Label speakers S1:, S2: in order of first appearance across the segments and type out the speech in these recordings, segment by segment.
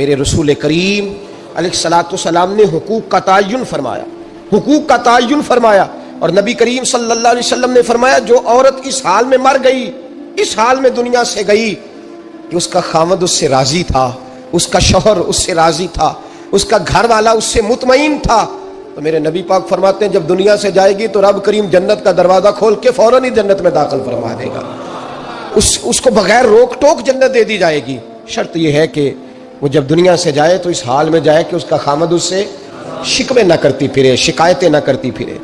S1: میرے رسول کریم علیہ الصلوۃ والسلام نے حقوق کا تعین فرمایا، حقوق کا تعین فرمایا، اور نبی کریم صلی اللہ علیہ وسلم نے فرمایا جو عورت اس حال میں مر گئی، اس حال میں دنیا سے گئی کہ اس کا خاوند اس سے راضی تھا، اس کا شوہر اس سے راضی تھا، اس کا گھر والا اس سے مطمئن تھا، تو میرے نبی پاک فرماتے ہیں جب دنیا سے جائے گی تو رب کریم جنت کا دروازہ کھول کے فوراً ہی جنت میں داخل فرما دے گا، اس کو بغیر روک ٹوک جنت دے دی جائے گی۔ شرط یہ ہے کہ وہ جب دنیا سے جائے تو اس حال میں جائے کہ اس کا خامد اس سے شکوے نہ کرتی پھرے، شکایتیں نہ کرتی پھرے،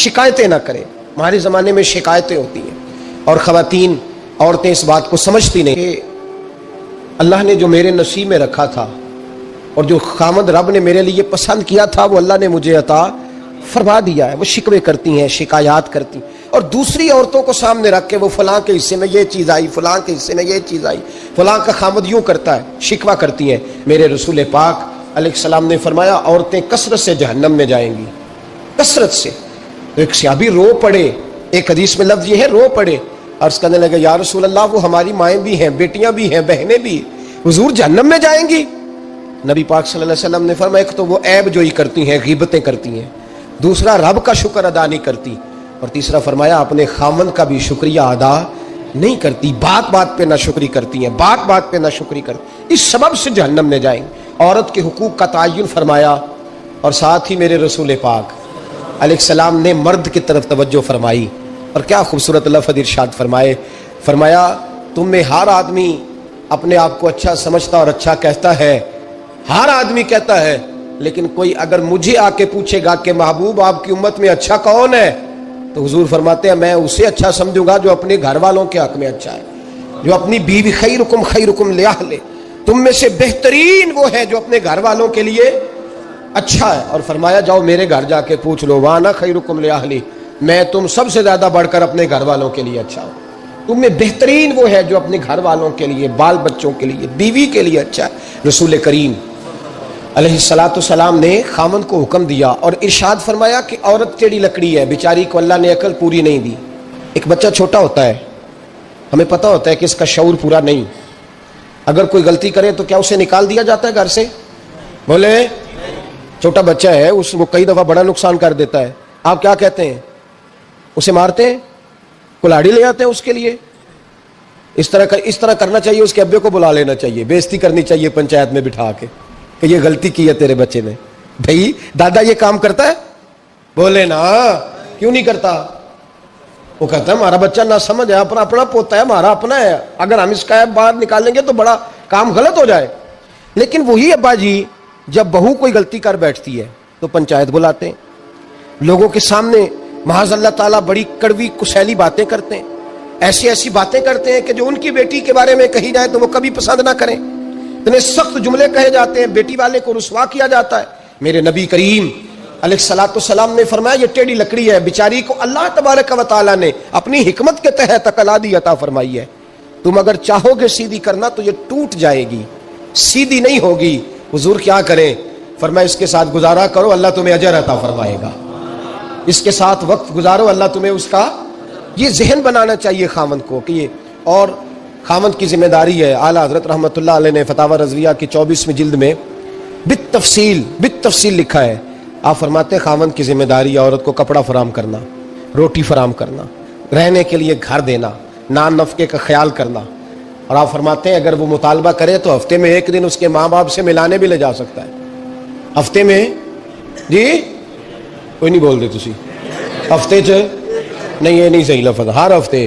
S1: شکایتیں نہ کرے۔ ہمارے زمانے میں شکایتیں ہوتی ہیں، اور خواتین عورتیں اس بات کو سمجھتی نہیں کہ اللہ نے جو میرے نصیب میں رکھا تھا اور جو خامد رب نے میرے لیے پسند کیا تھا وہ اللہ نے مجھے عطا فرما دیا ہے۔ وہ شکوے کرتی ہیں، شکایات کرتی ہیں، اور دوسری عورتوں کو سامنے رکھ کے وہ فلاں کے حصے میں یہ چیز آئی، فلاں کے حصے میں یہ چیز آئی، فلاں کا خامد یوں کرتا ہے، شکوہ کرتی ہیں۔ میرے رسول پاک علیہ السلام نے فرمایا عورتیں کثرت سے جہنم میں جائیں گی، کثرت سے۔ تو ایک صحابی رو پڑے، ایک حدیث میں لفظ یہ ہے رو پڑے، عرض کرنے لگے یا رسول اللہ وہ ہماری مائیں بھی ہیں، بیٹیاں بھی ہیں، بہنیں بھی، حضور جہنم میں جائیں گی؟ نبی پاک صلی اللہ علیہ وسلم نے فرمایا ایک تو وہ عیب جوئی کرتی ہیں، غیبتیں کرتی ہیں، دوسرا رب کا شکر ادا نہیں کرتی، اور تیسرا فرمایا اپنے خاوند کا بھی شکریہ ادا نہیں کرتی، بات بات پہ نہ شکری کرتی ہیں، بات بات پہ نہ شکری کرتی، اس سبب سے جہنم میں جائیں گے۔ عورت کے حقوق کا تعین فرمایا، اور ساتھ ہی میرے رسول پاک علیہ السلام نے مرد کی طرف توجہ فرمائی، اور کیا خوبصورت لفظ ارشاد فرمایا تم میں ہر آدمی اپنے آپ کو اچھا سمجھتا اور اچھا کہتا ہے، ہر آدمی کہتا ہے، لیکن کوئی اگر مجھے آ کے پوچھے گا کہ محبوب آپ کی امت میں اچھا کون ہے، تو حضور فرماتے ہیں میں اسے اچھا سمجھوں گا جو اپنے گھر والوں کے حق میں اچھا ہے، جو اپنی بیوی خیرکم لأہلہ، تم میں سے بہترین وہ ہے جو اپنے گھر والوں کے لیے اچھا ہے۔ اور فرمایا جاؤ میرے گھر جا کے پوچھ لو وانا خیرکم لأہلہ، میں تم سب سے زیادہ بڑھ کر اپنے گھر والوں کے لیے اچھا ہوں، تم میں بہترین وہ ہے جو اپنے گھر والوں کے لیے، بال بچوں کے لیے، بیوی کے لیے اچھا ہے۔ رسول کریم علیہ الصلوۃ والسلام نے خامند کو حکم دیا اور ارشاد فرمایا کہ عورت ٹیڑھی لکڑی ہے، بیچاری کو اللہ نے عقل پوری نہیں دی۔ ایک بچہ چھوٹا ہوتا ہے، ہمیں پتہ ہوتا ہے کہ اس کا شعور پورا نہیں، اگر کوئی غلطی کرے تو کیا اسے نکال دیا جاتا ہے گھر سے؟ بولے چھوٹا بچہ ہے، وہ کئی دفعہ بڑا نقصان کر دیتا ہے، آپ کیا کہتے ہیں؟ اسے مارتے ہیں، کلاڑی لے آتے ہیں اس کے لیے؟ اس طرح کرنا چاہیے، اس کے ابے کو بلا لینا چاہیے، بےزتی کرنی چاہیے پنچایت میں بٹھا کے کہ یہ غلطی کی ہے تیرے بچے نے۔ بھائی دادا یہ کام کرتا ہے؟ بولے نا، کیوں نہیں کرتا؟ وہ کہتا ہے ہمارا بچہ نہ سمجھ ہے، اپنا پوتا ہے، ہمارا اپنا ہے، اگر ہم اس کا باہر نکالیں گے تو بڑا کام غلط ہو جائے۔ لیکن وہی ابا جی جب بہو کوئی غلطی کر بیٹھتی ہے تو پنچایت بلاتے ہیں، لوگوں کے سامنے معاذ اللہ تعالیٰ بڑی کڑوی کسیلی باتیں کرتے ہیں، ایسی باتیں کرتے ہیں کہ جو ان کی بیٹی کے بارے میں کہی جائے تو وہ کبھی پسند نہ کریں، اتنے سخت جملے کہے جاتے ہیں، بیٹی والے کو رسوا کیا جاتا ہے۔ میرے نبی کریم علیہ الصلوۃ والسلام نے فرمایا یہ ٹیڑھی لکڑی ہے، بیچاری کو اللہ تبارک و تعالیٰ نے اپنی حکمت کے تحت عقل عطا فرمائی ہے، تم اگر چاہو گے سیدھی کرنا تو یہ ٹوٹ جائے گی، سیدھی نہیں ہوگی۔ حضور کیا کریں؟ فرمایا اس کے ساتھ گزارا کرو، اللہ تمہیں اجر عطا فرمائے گا، اس کے ساتھ وقت گزارو، اللہ تمہیں اس کا، یہ ذہن بنانا چاہیے خامند کو کہ یہ، اور خامند کی ذمہ داری ہے۔ اعلیٰ حضرت رحمۃ اللہ علیہ نے فتاوی رضویہ کی 24ویں جلد میں بالتفصیل لکھا ہے، آپ فرماتے ہیں خامند کی ذمہ داری ہے عورت کو کپڑا فراہم کرنا، روٹی فراہم کرنا، رہنے کے لیے گھر دینا، نان نفقے کا خیال کرنا، اور آپ فرماتے ہیں اگر وہ مطالبہ کرے تو ہفتے میں ایک دن اس کے ماں باپ سے ملانے بھی لے جا سکتا ہے، ہفتے میں، جی کوئی نہیں بول دے تسی ہفتے چ نہیں، یہ نہیں صحیح لفظ، ہر ہفتے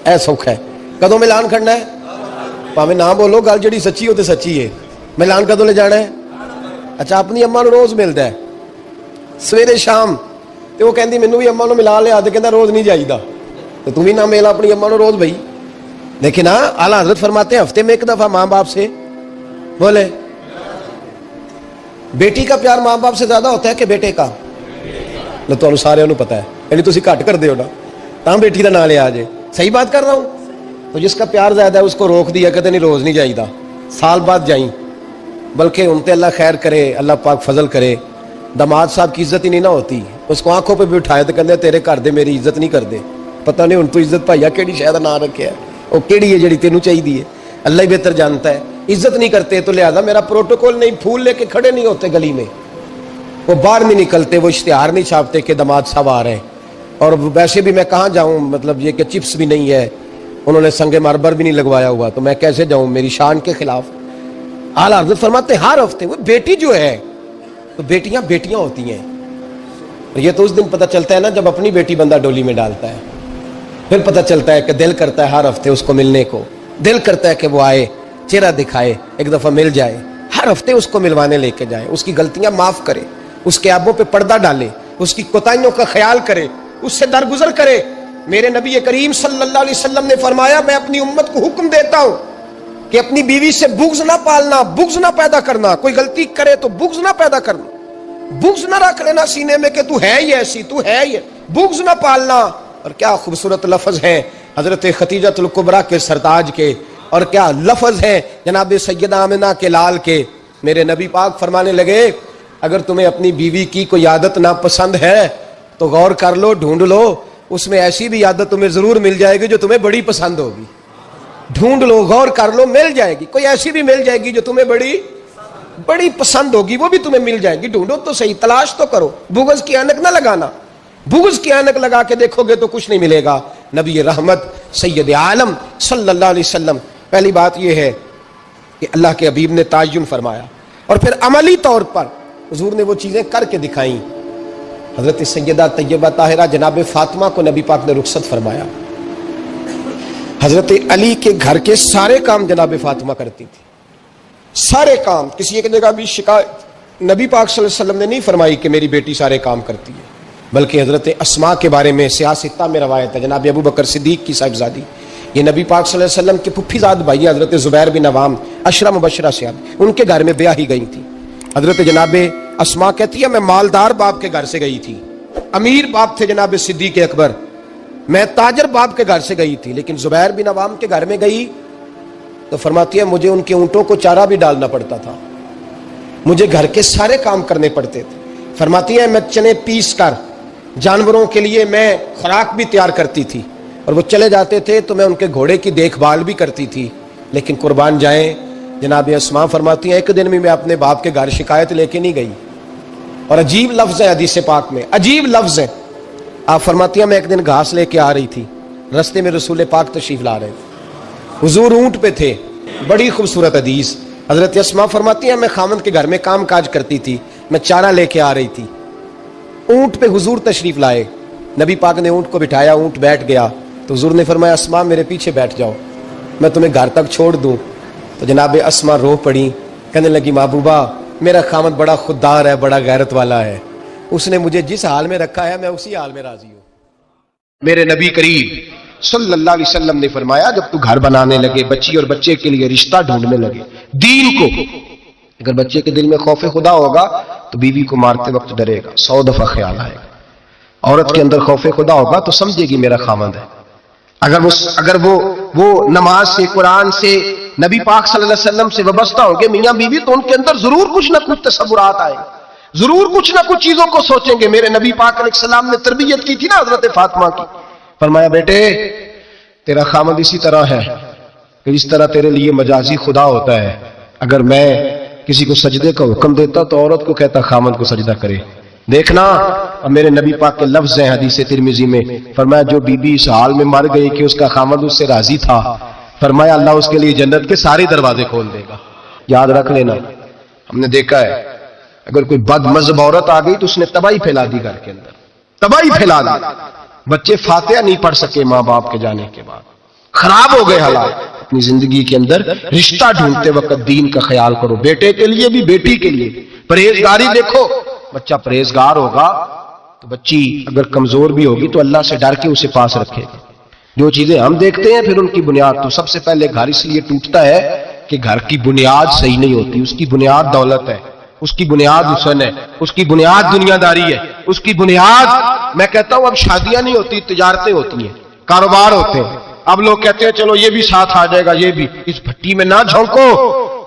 S1: اے سکھ ہے۔ کدوں ملان کرنا ہے؟ پاویں نہ بولو، گل جڑی سچی ہو تے سچی ہے، ملان کدوں لے جانا ہے؟ اچھا اپنی اماں نو روز ملتا ہے سویرے شام، تے وہ کہندی مینوں بھی اماں نو ملا لیا، تے کہندا روز نہیں جائیدا، تے تم بھی نہ ملا اپنی اماں نو روز بھائی۔ لیکن ہاں اعلیٰ حضرت فرماتے ہیں ہفتے میں ایک دفعہ ماں باپ سے بولے۔ بیٹی کا پیار ماں باپ سے زیادہ ہوتا ہے کہ بیٹے کا؟ نہ تو سارے انہوں پتا ہے، یعنی تسی گھٹ کر دیو نا تاں بیٹی دا نام لیا جے، صحیح بات کر رہا ہوں؟ تو جس کا پیار زیادہ ہے اس کو روک دیا، کہتے نہیں روز نہیں جائیدا، سال بعد جائیں، بلکہ ان تے اللہ خیر کرے، اللہ پاک فضل کرے، داماد صاحب کی عزت ہی نہیں نہ ہوتی، اس کو آنکھوں پہ بھی اٹھائے تو کہتے تیرے گھر دے میری عزت نہیں کر دے، پتہ نہیں ان تو عزت بھائیا کیڑی شاید نہ رکھے ہے، وہ کیڑی ہے جڑی تینوں چاہیے، اللہ ہی بہتر جانتا ہے۔ عزت نہیں کرتے تو لہذا میرا پروٹوکول نہیں، پھول لے کے کھڑے نہیں ہوتے گلی میں، وہ باہر نہیں نکلتے، وہ اشتہار نہیں چھاپتے کہ داماد صاحب آ رہے ہیں. اور ویسے بھی میں کہاں جاؤں، مطلب یہ کہ چپس بھی نہیں ہے، انہوں نے سنگ مرمر بھی نہیں لگوایا ہوا، تو میں کیسے جاؤں، میری شان کے خلاف. اعلیٰ حضرت فرماتے ہر ہفتے وہ بیٹی جو ہے، تو بیٹیاں بیٹیاں ہوتی ہیں. یہ تو اس دن پتہ چلتا ہے نا جب اپنی بیٹی بندہ ڈولی میں ڈالتا ہے، پھر پتہ چلتا ہے کہ دل کرتا ہے ہر ہفتے اس کو ملنے کو، دل کرتا ہے کہ وہ آئے، چہرہ دکھائے، ایک دفعہ مل جائے، ہر ہفتے اس کو ملوانے لے کے جائے، اس کی غلطیاں معاف کرے، اس کے عیبوں پہ پردہ ڈالے، اس کی کوتاہیوں کا خیال کرے، اس سے درگزر کرے. میرے نبی کریم صلی اللہ علیہ وسلم نے فرمایا میں اپنی امت کو حکم دیتا ہوں کہ اپنی بیوی سے بغض نہ پالنا، بغض نہ پیدا کرنا. کوئی غلطی کرے تو بغض نہ پیدا کرنا، بغض نہ رکھ لینا سینے میں کہ تو ہے ہی ایسی، تو ہے ہی، بغض نہ پالنا. اور کیا خوبصورت لفظ ہیں حضرت خدیجہ الکبریٰ کے سرتاج کے، اور کیا لفظ ہیں جناب سیدہ آمنہ کے لال کے. میرے نبی پاک فرمانے لگے اگر تمہیں اپنی بیوی کی کوئی عادت ناپسند ہے تو غور کر لو، ڈھونڈ لو، اس میں ایسی بھی عادت تمہیں ضرور مل جائے گی جو تمہیں بڑی پسند ہوگی. ڈھونڈ لو، غور کر لو، مل جائے گی، کوئی ایسی بھی مل جائے گی جو تمہیں بڑی پسند ہوگی، وہ بھی تمہیں مل جائے گی. ڈھونڈو تو صحیح، تلاش تو کرو، بغض کی اینک نہ لگانا. بغض کی اینک لگا کے دیکھو گے تو کچھ نہیں ملے گا. نبی رحمت سید عالم صلی اللہ علیہ وسلم، پہلی بات یہ ہے کہ اللہ کے حبیب نے تعین فرمایا، اور پھر عملی طور پر حضور نے وہ چیزیں کر کے دکھائیں. حضرت سیدہ طیبہ طاہرہ جناب فاطمہ کو نبی پاک نے رخصت فرمایا. حضرت علی کے گھر کے سارے کام جناب فاطمہ کرتی تھی، سارے کام. کسی ایک جگہ بھی شکایت نبی پاک صلی اللہ علیہ وسلم نے نہیں فرمائی کہ میری بیٹی سارے کام کرتی ہے، بلکہ حضرت اسماء کے بارے میں سیاستہ میں روایت ہے، جناب ابو بکر صدیق کی صاحبزادی، یہ نبی پاک صلی اللہ علیہ وسلم کے پھپھی زاد بھائی حضرت زبیر بن عوام عشرہ مبشرہ سے، ان کے گھر میں بیاہ ہی گئی تھی. حضرت جناب اسماء کہتی ہے میں مالدار باپ کے گھر سے گئی تھی، امیر باپ تھے جناب صدیق اکبر، میں تاجر باپ کے گھر سے گئی تھی، لیکن زبیر بن عوام کے گھر میں گئی تو فرماتی ہے مجھے ان کے اونٹوں کو چارہ بھی ڈالنا پڑتا تھا، مجھے گھر کے سارے کام کرنے پڑتے تھے. فرماتی ہے میں چنے پیس کر جانوروں کے لیے میں خوراک بھی تیار کرتی تھی، اور وہ چلے جاتے تھے تو میں ان کے گھوڑے کی دیکھ بھال بھی کرتی تھی. لیکن قربان جائیں جناب اسماء فرماتی ہیں ایک دن میں اپنے باپ کے گھر شکایت لے کے نہیں گئی. اور عجیب لفظ ہے حدیث پاک میں، عجیب لفظ ہے. آپ فرماتی ہیں میں ایک دن گھاس لے کے آ رہی تھی، رستے میں رسول پاک تشریف لا رہے تھے، حضور اونٹ پہ تھے. بڑی خوبصورت حدیث. حضرت اسماء فرماتی ہیں میں خاوند کے گھر میں کام کاج کرتی تھی، میں چارہ لے کے آ رہی تھی، اونٹ پہ حضور تشریف لائے، نبی پاک نے اونٹ کو بٹھایا، اونٹ بیٹھ گیا تو حضور نے فرمایا اسماء میرے پیچھے بیٹھ جاؤ، میں تمہیں گھر تک چھوڑ دوں. تو جناب اسماء رو پڑی، کہنے لگی محبوبہ میرا خاوند بڑا خوددار ہے، بڑا غیرت والا ہے، اس نے مجھے جس حال میں رکھا ہے میں اسی حال میں راضی ہوں. میرے نبی کریم صلی اللہ علیہ وسلم نے فرمایا جب تو گھر بنانے لگے، بچی اور بچے کے لیے رشتہ ڈھونڈنے لگے، دین کو، اگر بچے کے دل میں خوف خدا ہوگا تو بیوی کو مارتے وقت ڈرے گا، 100 دفعہ خیال آئے گا. عورت کے اندر خوف خدا ہوگا تو سمجھے گی میرا خاوند ہے. اگر وہ نماز سے، قرآن سے، نبی پاک صلی اللہ علیہ وسلم سے وابستہ ہوں گے میاں بیوی، تو ان کے اندر ضرور کچھ نہ کچھ تصورات آئے، ضرور کچھ نہ کچھ چیزوں کو سوچیں گے. میرے نبی پاک علیہ السلام نے تربیت کی تھی نا حضرت فاطمہ کی، فرمایا بیٹے تیرا خاوند اسی طرح ہے کہ جس طرح تیرے لیے مجازی خدا ہوتا ہے. اگر میں کسی کو سجدے کا حکم دیتا تو عورت کو کہتا خاوند کو سجدہ کرے. دیکھنا، اور میرے نبی پاک کے لفظ ہیں حدیث ترمذی میں، فرمایا جو بی بی اس حال میں مر گئی کہ اس کا خاوند اس سے راضی تھا، فرمایا اللہ اس کے لیے جنت کے سارے دروازے کھول دے گا. یاد رکھ لینا، ہم نے دیکھا ہے اگر کوئی بد مذہب عورت آ گئی تو اس نے تباہی پھیلا دی، گھر کے اندر تباہی پھیلا دی. بچے فاتحہ نہیں پڑھ سکے ماں باپ کے جانے کے بعد، خراب ہو گئے حالات. اپنی زندگی کے اندر رشتہ ڈھونڈتے وقت دین کا خیال کرو، بیٹے کے لیے بھی بیٹی کے لیے. پرہیزگاری دیکھو، بچہ پرہیزگار ہوگا تو بچی اگر کمزور بھی ہوگی تو اللہ سے ڈر کے اسے پاس رکھے گا. جو چیزیں ہم دیکھتے ہیں پھر ان کی بنیاد، تو سب سے پہلے گھر اس لیے ٹوٹتا ہے کہ گھر کی بنیاد صحیح نہیں ہوتی. اس کی بنیاد دولت ہے، اس کی بنیاد حسن ہے، اس کی بنیاد دنیا داری ہے، اس کی بنیاد، میں کہتا ہوں اب شادیاں نہیں ہوتی، تجارتیں ہوتی ہیں، کاروبار ہوتے ہیں. اب لوگ کہتے ہیں چلو یہ بھی ساتھ آ جائے گا، یہ بھی. اس بھٹی میں نہ جھونکو،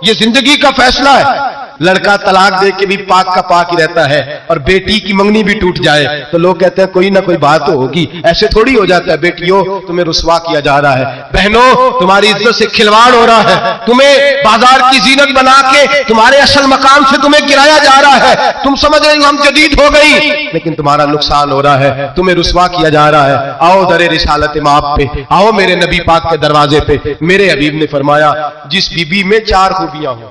S1: یہ زندگی کا فیصلہ ہے.
S2: لڑکا طلاق دے کے بھی پاک کا پاک ہی رہتا ہے اور بیٹی کی منگنی بھی ٹوٹ جائے تو لوگ کہتے ہیں کوئی نہ کوئی بات تو ہوگی. ایسے تھوڑی ہو جاتا ہے. بیٹیوں تمہیں رسوا کیا جا رہا ہے, بہنوں تمہاری عزت سے کھلواڑ ہو رہا ہے, تمہیں بازار کی زینت بنا کے تمہارے اصل مقام سے تمہیں گرایا جا رہا ہے. تم سمجھ رہے ہو ہم جدید ہو گئی, لیکن تمہارا نقصان ہو رہا ہے, تمہیں رسوا کیا جا رہا ہے. آؤ در رسالت مآب پہ, آؤ میرے نبی پاک کے دروازے پہ. میرے حبیب نے فرمایا جس بی بی میں 4 خوبیاں ہوں.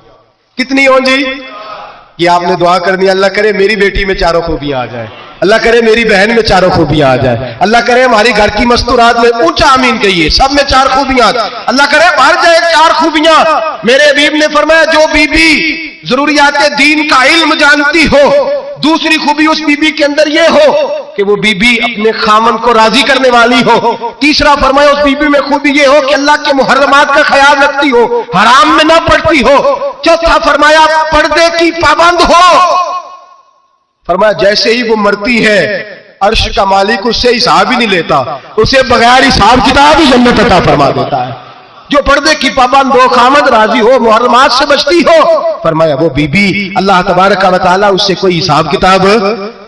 S2: کتنی ہوں جی؟ یہ آپ نے دعا کرنی, اللہ کرے میری بیٹی میں 4 خوبیاں آ جائیں, اللہ کرے میری بہن میں 4 خوبیاں آ جائیں, اللہ کرے ہماری گھر کی مستورات میں, اونچا آمین کہیے, سب میں 4 خوبیاں, اللہ کرے بھر جائے 4 خوبیاں. میرے حبیب نے فرمایا جو بی بی ضروریات دین کا علم جانتی ہو, دوسری خوبی اس بی بی کے اندر یہ ہو کہ وہ بی بی اپنے خامن کو راضی کرنے والی ہو. تیسرا فرمایا اس بی بی میں خوبی یہ ہو کہ اللہ کے محرمات کا خیال رکھتی ہو, حرام میں نہ پڑتی ہو. چوتھا فرمایا پردے کی پابند ہو. فرمایا جیسے ہی وہ مرتی ہے عرش کا مالک اس سے حساب ہی نہیں لیتا, اسے بغیر حساب کتاب ہی جنت عطا فرما دیتا ہے. جو پردے کی پابند ہو, خامد راضی ہو, محرمات سے بچتی ہو, فرمایا وہ بی بی اللہ تبارک و تعالیٰ اس سے کوئی حساب کتاب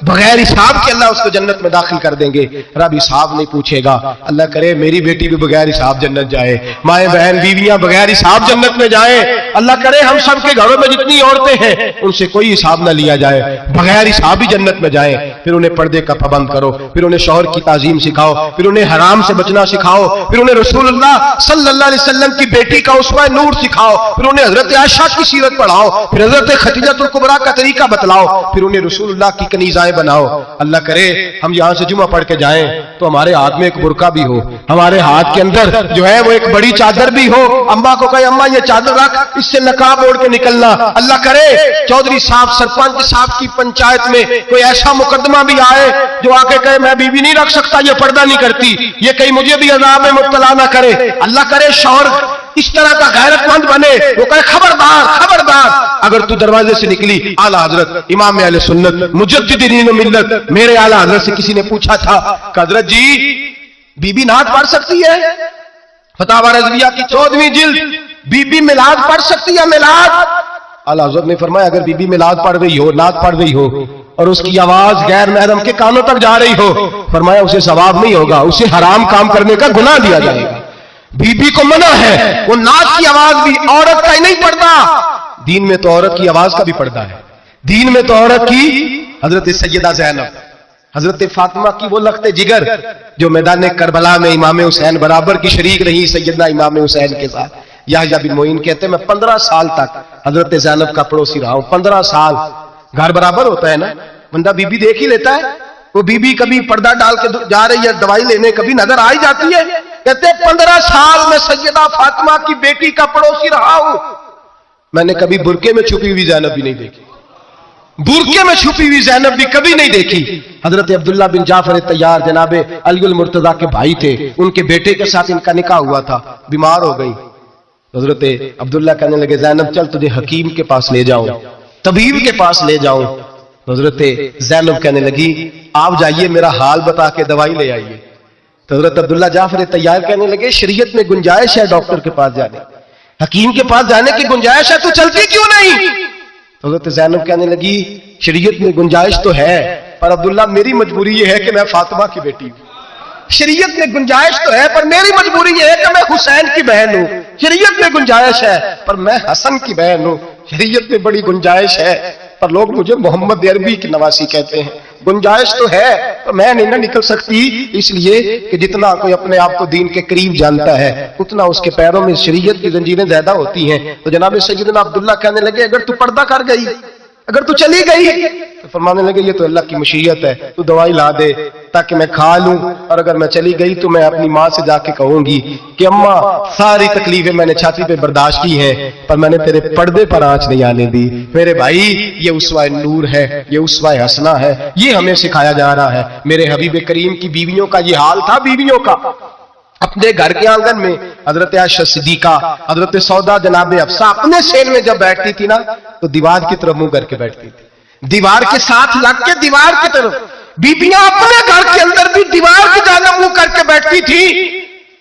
S2: بغیر حساب کے اللہ اس کو جنت میں داخل کر دیں گے. رب حساب نہیں پوچھے گا. اللہ کرے میری بیٹی بھی بغیر حساب جنت جائے, مائیں بہن بیویاں بغیر حساب جنت میں جائیں. اللہ کرے ہم سب کے گھروں میں جتنی عورتیں ہیں ان سے کوئی حساب نہ لیا جائے, بغیر حساب ہی جنت میں جائیں. پھر انہیں پردے کا پابند کرو, پھر انہیں شوہر کی تعظیم سکھاؤ, پھر انہیں حرام سے بچنا سکھاؤ, پھر انہیں رسول اللہ صلی اللہ علیہ وسلم کی بیٹی کا اسوہ نور سکھاؤ, پھر انہیں حضرت عائشہ کی سیرت پڑھاؤ, پھر حضرت خدیجہ الکبریٰ کا طریقہ بتلاؤ, پھر انہیں رسول اللہ کی کنیزائیں بناؤ. اللہ کرے ہم یہاں سے جمعہ پڑھ کے جائیں تو ہمارے ہاتھ میں ایک برقع بھی ہو, ہمارے ہاتھ کے اندر جو ہے وہ ایک بڑی چادر بھی ہو. اماں کو کہے اماں یہ چادر رکھ, اس سے نقاب اوڑھ کے نکلنا. اللہ کرے چودھری صاحب سرپنچ صاحب کی پنچایت میں کوئی ایسا مقدمہ بھی آئے جو آ کے کہے میں بیوی نہیں رکھ سکتا, یہ پردہ نہیں کرتی, یہ کہیں مجھے بھی عذاب میں مبتلا نہ کرے. اللہ کرے شوہر اس طرح کا غیرت مند بنے, وہ کہے خبردار خبردار, اگر تو دروازے سے نکلی اعلیٰ حضرت امام اہل سنت مجدد دین و ملت میرے اعلیٰ حضرت سے کسی نے پوچھا تھا کہ حضرت جی بی بی نعت پڑھ سکتی ہے؟ فتاوی رضویہ کی 14ویں جلد, بی بی میلاد پڑھ سکتی ہے؟ میلاد. اعلیٰ حضرت نے فرمایا اگر بی بی میلاد پڑھ رہی ہو, نعت پڑھ رہی ہو اور اس کی آواز غیر محرم کے کانوں تک جا رہی ہو, فرمایا اسے ثواب نہیں ہوگا, اسے حرام کام کرنے کا گناہ دیا جائے گا. بی بی کو منع ہے, وہ نعت کی آواز بھی عورت کا ہی نہیں پڑھتا, دین میں تو عورت کی آواز کا بھی پڑھتا ہے. دین میں تو عورت کی, حضرت سیدہ زینب, حضرت فاطمہ کی وہ لخت جگر جو میدان کربلا میں امام حسین برابر کی شریک رہی سیدنا امام حسین کے ساتھ. یحییٰ بن معین کہتے ہیں میں 15 سال تک حضرت زینب کا پڑوسی رہا ہوں. 15 سال, گھر برابر ہوتا ہے نا, بندہ بی بی دیکھ ہی لیتا ہے. وہ بی بی کبھی پردہ ڈال کے جا رہی ہے دوائی لینے, کبھی نظر آ ہی جاتی ہے. کہتے 15 سال میں سیدہ فاطمہ کی بیٹی کا پڑوسی رہا ہوں, میں نے کبھی برقعے میں چھپی ہوئی زینب بھی نہیں دیکھی, برقعے میں چھپی ہوئی زینب بھی کبھی نہیں دیکھی. حضرت عبداللہ بن جعفر طیار جناب علی المرتضیٰ کے بھائی تھے, ان کے بیٹے کے ساتھ ان کا نکاح ہوا تھا, بیمار ہو گئی. حضرت عبداللہ کہنے لگے زینب چل تجھے حکیم کے پاس لے جاؤں, طبیب کے پاس لے جاؤں. حضرت زینب کہنے لگی آپ جائیے میرا حال بتا کے دوائی لے آئیے. تو حضرت عبداللہ جعفر طیار کہنے لگے شریعت میں گنجائش ہے ڈاکٹر کے پاس جانے, حکیم کے پاس جانے کی گنجائش ہے, تو چلتی کیوں نہیں؟ تو حضرت زینب کہنے لگی شریعت میں گنجائش تو ہے, پر عبداللہ میری مجبوری یہ ہے کہ میں فاطمہ کی بیٹی ہوں. شریعت میں گنجائش تو ہے پر میری مجبوری یہ ہے کہ میں حسین کی بہن ہوں. شریعت میں گنجائش ہے پر میں حسن کی بہن ہوں. شریعت میں بڑی گنجائش ہے پر لوگ مجھے محمد عربی کی نواسی کہتے ہیں. گنجائش تو ہے تو میں نہیں نہ نکل سکتی, اس لیے کہ جتنا کوئی اپنے آپ کو دین کے قریب جانتا ہے اتنا اس کے پیروں میں شریعت کی زنجیریں زیادہ ہوتی ہیں. تو جناب سیدنا عبداللہ کہنے لگے اگر تو پردہ کر گئی, اگر تو چلی گئی, تو فرمانے لگے یہ تو اللہ کی مشیت ہے, تو دوائی لا دے تاکہ میں کھا لوں, اور اگر میں چلی گئی تو میں اپنی ماں سے جا کے کہوں گی کہ اماں ساری تکلیفیں میں نے چھاتی پہ برداشت کی ہیں پر میں نے تیرے پردے پر آنچ نہیں آنے دی. میرے بھائی یہ اسوہ نور ہے, یہ اسوہ حسنہ ہے, یہ ہمیں سکھایا جا رہا ہے. میرے حبیب کریم کی بیویوں کا یہ حال تھا. بیویوں کا اپنے گھر کے آنگن میں حضرت عائشہ صدیقہ, حضرت سودا جناب حفصہ اپنے سین میں جب بیٹھتی تھی نا تو دیوار کی طرف منہ کر کے بیٹھتی تھی, دیوار کے ساتھ لگ کے دیوار کی طرف. بیبیاں اپنے گھر کے اندر بھی دیوار کی جانب منہ کر کے بیٹھتی تھی.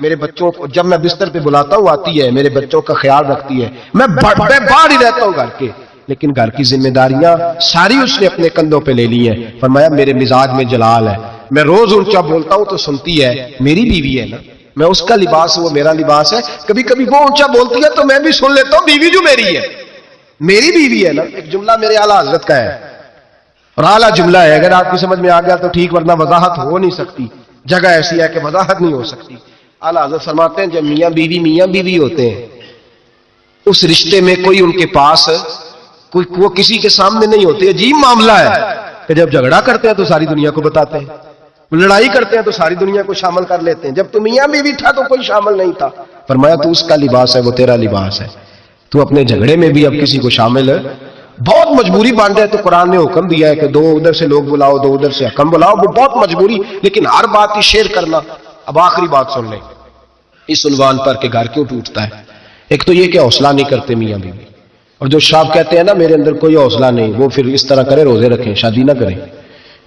S2: میرے بچوں کو جب میں بستر پہ بلاتا ہوں آتی ہے، میرے بچوں کا خیال رکھتی ہے، میں باہر ہی رہتا ہوں گھر کے، لیکن گھر کی ذمہ داریاں ساری اس نے اپنے کندھوں پہ لے لی ہیں۔ فرمایا میرے مزاج میں جلال ہے، میں روز اونچا بولتا ہوں تو سنتی ہے، میری بیوی ہے نا، میں اس کا لباس وہ میرا لباس ہے، کبھی کبھی وہ اونچا بولتی ہے تو میں بھی سن لیتا ہوں، بیوی جو میری ہے، میری بیوی ہے نا۔ ایک جملہ میرے اعلیٰ حضرت کا ہے اور اعلیٰ جملہ ہے، اگر آپ کی سمجھ میں آ گیا تو ٹھیک، ورنہ وضاحت ہو نہیں سکتی، جگہ ایسی ہے کہ وضاحت نہیں ہو سکتی۔ اعلیٰ حضرت فرماتے ہیں جب میاں بیوی ہوتے ہیں، اس رشتے میں کوئی ان کے پاس وہ کسی کے سامنے نہیں ہوتے، عجیب معاملہ ہے کہ جب جھگڑا کرتے ہیں تو ساری دنیا کو بتاتے ہیں، لڑائی کرتے ہیں تو ساری دنیا کو شامل کر لیتے ہیں، جب تو میاں بیوی تھا تو کوئی شامل نہیں تھا۔ فرمایا تو اس کا لباس ہے، وہ تیرا لباس ہے، تو اپنے جھگڑے میں بھی اب کسی کو شامل بہت مجبوری بن جائے تو قرآن نے حکم دیا ہے کہ دو ادھر سے لوگ بلاؤ، دو ادھر سے حکم بلاؤ، وہ بہت مجبوری، لیکن ہر بات ہی شیئر کرنا۔ اب آخری بات سن لیں اس عنوان پر کہ گھر کیوں ٹوٹتا ہے۔ ایک تو یہ کہ حوصلہ نہیں کرتے میاں بیوی، اور جو شاپ کہتے ہیں نا میرے اندر کوئی حوصلہ نہیں، وہ پھر اس طرح کرے روزے رکھیں، شادی نہ کریں،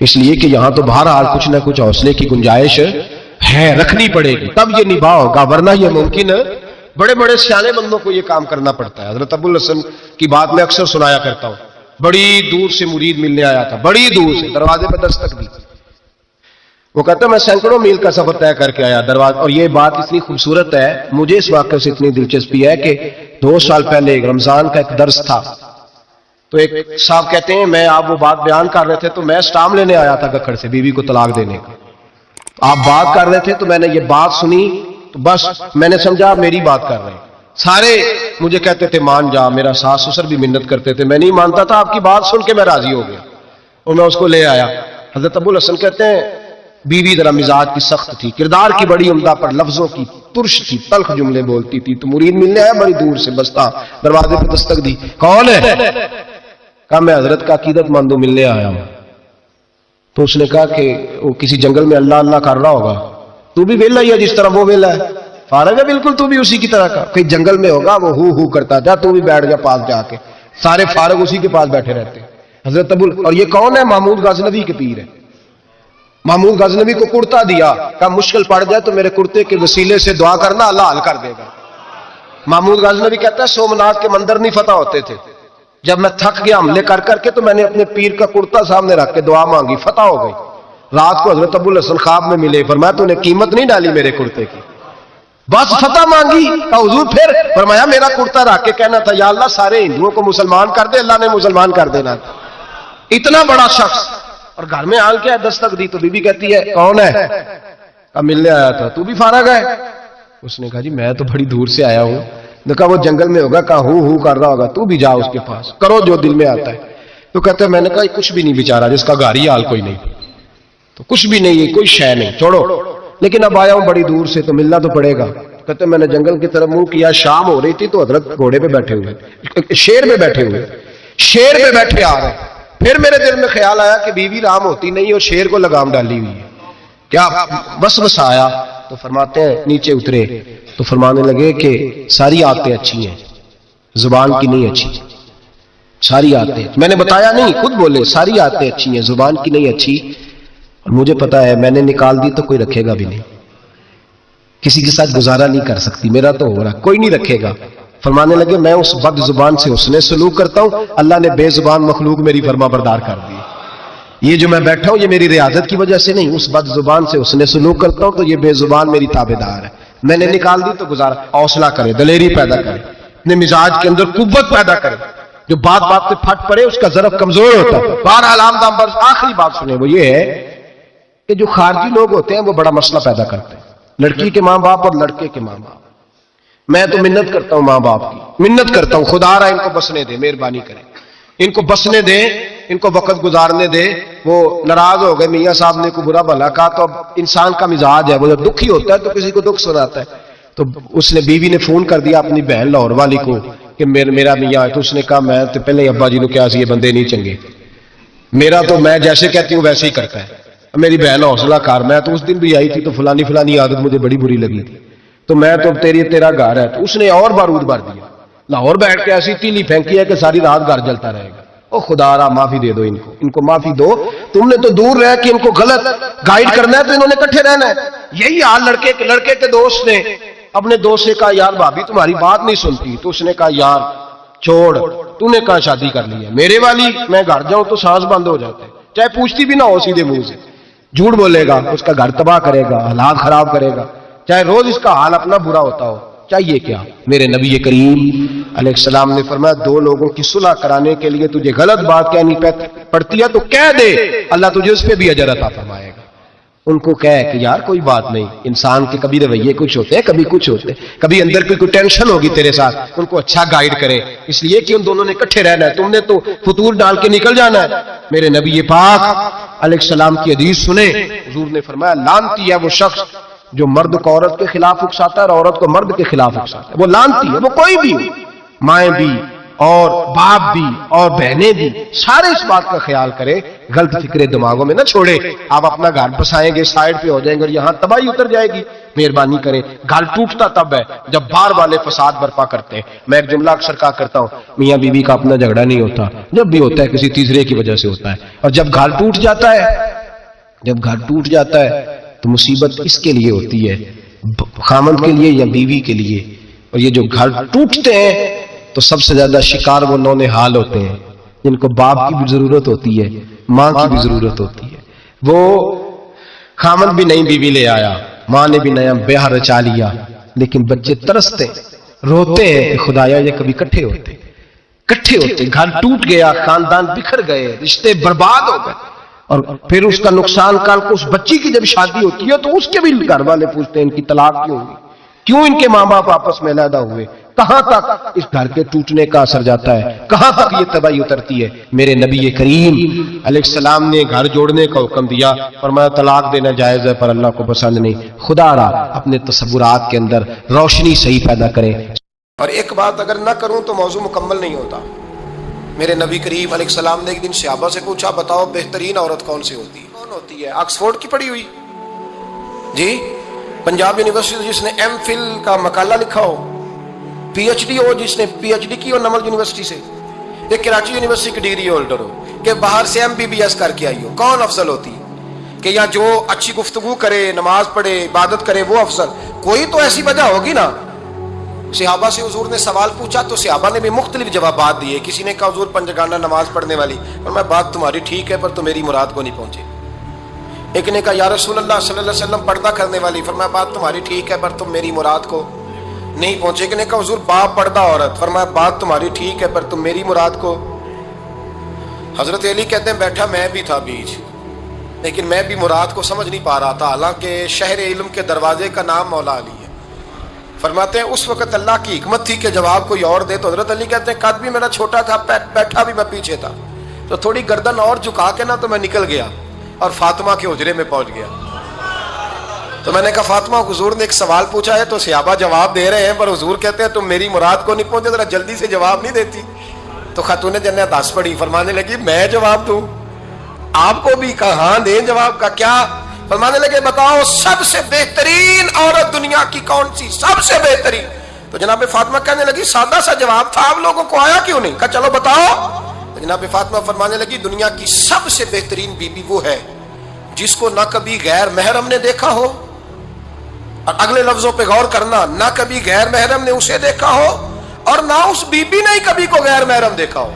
S2: اس لیے کہ یہاں تو بہرحال کچھ نہ کچھ حوصلے کی گنجائش ہے، رکھنی پڑے گی تب یہ نباہ ہوگا، ورنہ یہ ممکن بڑے بڑے سیانے بندوں کو یہ کام کرنا پڑتا ہے۔ حضرت ابو الحسن کی بات میں اکثر سنایا کرتا ہوں، بڑی دور سے مرید ملنے آیا تھا، بڑی دور سے، دروازے پہ دستک دی، وہ کہتا میں سینکڑوں میل کا سفر طے کر کے آیا دروازہ، اور یہ بات اتنی خوبصورت ہے، مجھے اس واقعے سے اتنی دلچسپی ہے کہ 2 سال پہلے ایک رمضان کا ایک درس تھا، تو ایک صاحب کہتے ہیں میں آپ وہ بات بیان کر رہے تھے تو میں سٹام لینے آیا تھا گکھڑ سے بیوی کو طلاق دینے کا، آپ بات کر رہے تھے تو میں نے یہ بات سنی تو بس میں نے سمجھا میری بات کر رہے ہیں، سارے مجھے کہتے تھے مان جا، میرا ساس سسر بھی منت کرتے تھے، میں نہیں مانتا تھا، آپ کی بات سن کے میں راضی ہو گیا اور میں اس کو لے آیا۔ حضرت ابو الحسن کہتے ہیں بیوی ذرا مزاج کی سخت تھی، کردار کی بڑی عمدہ پر لفظوں کی ترش تھی، تلخ جملے بولتی تھی، تو مرید ملنے آیا بڑی دور سے، بستا دروازے پہ دستک دی، کون ہے؟ کہا میں حضرت کا عقیدت مندو ملنے آیا ہوں۔ تو اس نے کہا کہ وہ کسی جنگل میں اللہ اللہ کر رہا ہوگا، تو بھی ویلا ہی ہے جس طرح وہ ویلا ہے، فارغ ہے بالکل تو بھی اسی کی طرح کا، کہیں جنگل میں ہوگا وہ ہو کرتا جا، تو بھی بیٹھ جا پاس جا کے، سارے فارغ اسی کے پاس بیٹھے رہتے ہیں۔ حضرت ابو، اور یہ کون ہے؟ محمود غازنوی کے پیر ہے، محمود غازنوی کو کرتا دیا، کہا مشکل پڑ جائے تو میرے کرتے کے وسیلے سے دعا کرنا، اللہ حل کر دے گا۔ محمود غازنوی کہتا ہے سومناتھ کے مندر نہیں فتح ہوتے تھے، جب میں تھک گیا حملے کر کر کے تو میں نے اپنے پیر کا کرتا سامنے رکھ کے دعا مانگی، فتح ہو گئی۔ رات کو حضرت ابو الحسن خواب میں ملے، فرمایا تو نے قیمت نہیں ڈالی میرے کرتے کی، بس فتح مانگی۔ کہا حضور پھر؟ فرمایا میرا کرتا رکھ کے کہنا تھا یا اللہ سارے ہندوؤں کو مسلمان کر دے، اللہ نے مسلمان کر دینا تھا۔ اتنا بڑا شخص، اور گھر میں آن کے دستک دی تو بی بی کہتی ہے کون ہے؟ کہا ملنے آیا تھا، تو بھی فارغ ہے؟ اس نے کہا جی میں تو بڑی دور سے آیا ہوں۔ نے کہا وہ جنگل میں ہوگا، کہا ہو کر رہا ہوگا، تو بھی جا اس کے پاس، کرو جو دل میں آتا ہے۔ تو کہتے ہیں میں نے کہا کچھ بھی نہیں بیچارہ، جس کا گھر ہی حال کوئی نہیں، تو کچھ بھی نہیں ہے، کوئی شے نہیں، چھوڑو، لیکن اب آیا ہوں بڑی دور سے تو ملنا تو پڑے گا۔ کہتے ہیں میں نے جنگل کی طرف منہ کیا، شام ہو رہی تھی تو حضرت گھوڑے پہ بیٹھے ہوئے، شیر پہ بیٹھے ہوئے، شیر پہ بیٹھے آ رہے۔ پھر میرے دل میں خیال آیا کہ بیوی رام ہوتی نہیں اور شیر کو لگام ڈالی ہوئی ہے، کیا وسوسہ آیا؟ تو فرماتے ہیں نیچے اترے تو فرمانے لگے کہ ساری عادتیں اچھی ہیں، زبان کی نہیں اچھی، ساری عادتیں، میں نے بتایا نہیں، خود بولے ساری عادتیں اچھی ہیں، زبان کی نہیں اچھی، اور مجھے پتا ہے میں نے نکال دی تو کوئی رکھے گا بھی نہیں، کسی کے ساتھ گزارا نہیں کر سکتی، میرا تو ہو رہا کوئی نہیں رکھے گا۔ فرمانے لگے میں اس بد زبان سے حسن سلوک کرتا ہوں، اللہ نے بے زبان مخلوق میری فرما بردار کر دی، یہ جو میں بیٹھا ہوں یہ میری ریاضت کی وجہ سے نہیں، اس بد زبان سے حسن سلوک کرتا ہوں تو یہ بے زبان میری تابع دار ہے، میں نے نکال دی تو گزارا۔ حوصلہ کرے، دلیری پیدا کرے، اپنے مزاج کے اندر قوت پیدا کرے، جو بات بات پہ پھٹ پڑے اس کا ضرب کمزور ہوتا ہے۔ بہرحال عام پر آخری بات سنیں، وہ یہ ہے کہ جو خارجی لوگ ہوتے ہیں وہ بڑا مسئلہ پیدا کرتے ہیں، لڑکی کے ماں باپ اور لڑکے کے ماں باپ۔ میں تو منت کرتا ہوں ماں باپ کی، منت کرتا ہوں خدا را ان کو بسنے دے، مہربانی کرے، ان کو بسنے دے، ان کو وقت گزارنے دے۔ وہ ناراض ہو گئے، میاں صاحب نے کوئی برا بھلا کہا، تو اب انسان کا مزاج ہے، وہ جب دکھی ہوتا ہے تو کسی کو دکھ سناتا ہے۔ تو اس نے بیوی نے فون کر دیا اپنی بہن لاہور والی کو کہ میرا میاں ہے، تو اس نے کہا میں تو پہلے ہی ابا جی نے کیا سی یہ بندے نہیں چنگے، میرا تو میں جیسے کہتی ہوں ویسے ہی کرتا ہے۔ میری بہن حوصلہ کار، میں تو اس دن بھی آئی تھی تو فلانی عادت مجھے بڑی بری لگی تھی، تو میں تو تیرا گھر ہے، تو اس نے اور بارود بھر دیا، لاہور بیٹھ کے ایسی تیلی پھینکی ہے کہ ساری رات گھر جلتا رہے گا۔ او خدا را معافی دے دو ان کو معافی دو،
S1: تم نے تو دور رہ کہ ان کو غلط گائیڈ کرنا ہے تو انہوں نے کٹھے رہنا ہے. یہی حال لڑکے کے دوست نے اپنے دوست سے کہا یار بھابی تمہاری بات نہیں سنتی, تو اس نے کہا یار چھوڑ, تو نے کہا شادی کر لی ہے میرے والی, میں گھر جاؤں تو سانس بند ہو جاتے, چاہے پوچھتی بھی نہ ہو سیدھے منہ سے, جھوٹ بولے گا, اس کا گھر تباہ کرے گا, حالات خراب کرے گا, چاہے روز اس کا حال اپنا برا ہوتا ہو. چاہیے کیا؟ میرے نبی کریم علیہ السلام نے فرمایا دو لوگوں کی صلح کرانے کے لیے تجھے غلط بات کہنی پڑتی ہے تو کہہ دے, اللہ تجھے اس پہ بھی اجر عطا فرمائے گا. ان کو کہے کہ یار کوئی بات نہیں, انسان کے کبھی رویے کچھ ہوتے ہیں, کبھی کچھ ہوتے ہیں, کبھی اندر کوئی ٹینشن ہوگی تیرے ساتھ, ان کو اچھا گائیڈ کرے, اس لیے کہ ان دونوں نے اکٹھے رہنا ہے, تم نے تو فطور ڈال کے نکل جانا ہے. میرے نبی پاک علیہ السلام کی حدیث سنیں, حضور نے فرمایا لعنتی ہے وہ شخص جو مرد کو عورت کے خلاف اکساتا ہے اور عورت کو مرد کے خلاف اکساتا ہے. وہ لعنتی ہے, وہ کوئی بھی ہو, مائیں بھی اور باپ بھی اور بہنیں بھی, سارے اس بات کا خیال کرے, غلط فکریں دماغوں میں نہ چھوڑے. آپ اپنا گھر بسائیں گے, سائڈ پہ ہو جائیں گے اور یہاں تباہی اتر جائے گی. مہربانی کریں, گھر ٹوٹتا تب ہے جب باہر والے فساد برپا کرتے ہیں. میں ایک جملہ اکثر کہا کرتا ہوں, میاں بیوی کا اپنا جھگڑا نہیں ہوتا, جب بھی ہوتا ہے کسی تیسرے کی وجہ سے ہوتا ہے. اور جب گھر ٹوٹ جاتا ہے تو مصیبت کس کے لیے ہوتی ہے, خامند کے لیے یا بیوی کے لیے. اور یہ جو گھر ٹوٹتے ہیں تو سب سے زیادہ شکار وہ نونہال ہوتے ہیں جن کو باپ کی بھی ضرورت ہوتی ہے, ماں کی بھی ضرورت ہوتی ہے. وہ خامند بھی نئی بیوی لے آیا, ماں نے بھی نیا بیاہ رچا لیا, لیکن بچے ترستے روتے ہیں کہ خدایا یہ کبھی کٹھے ہوتے. گھر ٹوٹ گیا, خاندان بکھر گئے, رشتے برباد ہو گئے. اور پھر اس کا نقصان کل کو اس بچی کی جب شادی ہوتی ہے تو اس کے بھی گھر والے پوچھتے ہیں ان کی طلاق کیوں ہوئی, کیوں ان کے ماں باپ آپس میں علیحدہ ہوئے, کہاں تک اس گھر کے ٹوٹنے کا اثر جاتا ہے, کہاں تک یہ تباہی اترتی ہے. میرے نبی کریم علیہ السلام نے گھر جوڑنے کا حکم دیا, فرمایا طلاق دینا جائز ہے پر اللہ کو پسند نہیں. خدا را اپنے تصورات کے اندر روشنی صحیح پیدا کریں.
S3: اور ایک بات اگر نہ کروں تو موضوع مکمل نہیں ہوتا. میرے نبی کریم علیہ السلام نے ایک دن صحابہ سے پوچھا بتاؤ بہترین عورت کون سی ہوتی ہے؟ کون ہوتی ہے؟ آکسفورڈ کی پڑھی ہوئی جی, پنجاب یونیورسٹی جس نے ایم فل کا مقالہ لکھا ہو, پی ایچ ڈی ہو جس نے پی ایچ ڈی کی ہو نمل یونیورسٹی سے, ایک کراچی یونیورسٹی کی ڈگری ہولڈر ہو, کہ باہر سے MBBS کر کے آئی ہو, کون افضل ہوتی ہے؟ کہ یا جو اچھی گفتگو کرے, نماز پڑھے, عبادت کرے وہ افضل؟ کوئی تو ایسی وجہ ہوگی نا. صحابہ سے حضور نے سوال پوچھا تو صحابہ نے بھی مختلف جوابات دیے. کسی نے کہا حضور پنجگانہ نماز پڑھنے والی, اور میں بات تمہاری ٹھیک ہے پر تم میری مراد کو نہیں پہنچے. ایک نے کہا یا رسول اللہ صلی اللہ علیہ وسلم پردہ کرنے والی, فرمایا بات تمہاری ٹھیک ہے پر تم میری مراد کو نہیں پہنچے. ایک نے کہا حضور باپ پردہ عورت, فرمایا بات تمہاری ٹھیک ہے پر تم میری مراد کو. حضرت علی کہتے ہیں بیٹھا میں بھی تھا بیچ, لیکن میں بھی مراد کو سمجھ نہیں پا رہا تھا, حالانکہ شہر علم کے دروازے کا نام مولا علی ہے. فرماتے ہیں اس وقت اللہ کی حکمت تھی کہ جواب کوئی اور دے. تو حضرت علی کہتے ہیں قد بھی میرا چھوٹا تھا, بیٹھا بھی میں پیچھے تھا, تو تھوڑی گردن اور جھکا کے نا تو میں نکل گیا اور فاطمہ کے حجرے میں پہنچ گیا. تو میں نے کہا فاطمہ حضور نے ایک سوال پوچھا ہے تو صحابہ جواب دے رہے ہیں پر حضور کہتے ہیں تم میری مراد کو نہیں پہنچے, ذرا جلدی سے جواب نہیں دیتی. تو خاتون جنت ہنس پڑی, فرمانے لگی میں جواب دوں, آپ کو بھی کہاں دیں جواب کا کیا؟ فرمانے لگے بتاؤ سب سے بہترین عورت دنیا کی کون سی, سب سے بہترین؟ تو جناب فاطمہ کہنے لگی سادہ سا جواب تھا, آپ لوگوں کو آیا کیوں نہیں؟ کہا چلو بتاؤ. تو جناب فاطمہ فرمانے لگی دنیا کی سب سے بہترین بیوی وہ ہے جس کو نہ کبھی غیر محرم نے دیکھا ہو, اور اگلے لفظوں پہ غور کرنا, نہ کبھی غیر محرم نے اسے دیکھا ہو اور نہ اس بیوی نے کبھی کو غیر محرم دیکھا ہو.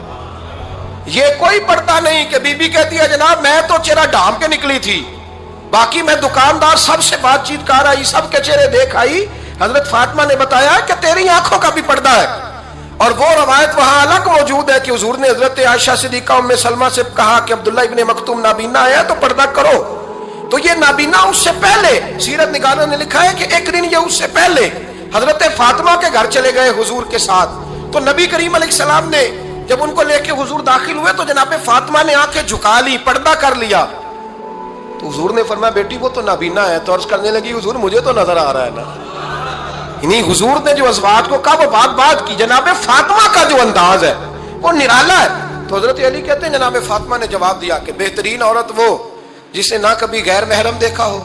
S3: یہ کوئی پڑتا نہیں کہ بیوی کہتی ہے جناب میں تو چہرہ ڈھام کے نکلی تھی, باقی میں دکاندار سب سے بات چیت کر آئی, سب کے چہرے دیکھ آئی. حضرت فاطمہ نے بتایا کہ تیری آنکھوں کا بھی پردہ ہے. اور وہ روایت وہاں الگ موجود ہے کہ حضور نے حضرت عائشہ صدیقہ ام سلمہ سے کہا کہ عبداللہ ابن مکتوم نابینا ہے تو پردہ کرو. تو یہ نابینا اس سے پہلے, سیرت نگاروں نے لکھا ہے کہ ایک دن یہ اس سے پہلے حضرت فاطمہ کے گھر چلے گئے حضور کے ساتھ. تو نبی کریم علیہ السلام نے جب ان کو لے کے حضور داخل ہوئے تو جناب فاطمہ نے آنکھیں جھکا لی, پردہ کر لیا. تو حضور نے فرمایا بیٹی وہ تو نابینا ہے. تو عرض کرنے لگی حضور مجھے تو نظر آ رہا ہے نا. یعنی حضور نے جو ازواج کو کہا وہ بات کی, جناب فاطمہ کا جو انداز ہے وہ نرالا ہے. تو حضرت علی کہتے ہیں جناب فاطمہ نے جواب دیا کہ بہترین عورت وہ جسے نہ کبھی غیر محرم دیکھا ہو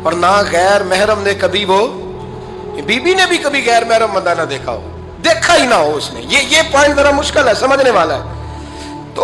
S3: اور نہ غیر محرم نے کبھی, وہ بیوی نے بھی کبھی غیر محرم بندہ نہ دیکھا ہو, دیکھا ہی نہ ہو اس نے. یہ پوائنٹ ذرا مشکل ہے, سمجھنے والا ہے. تو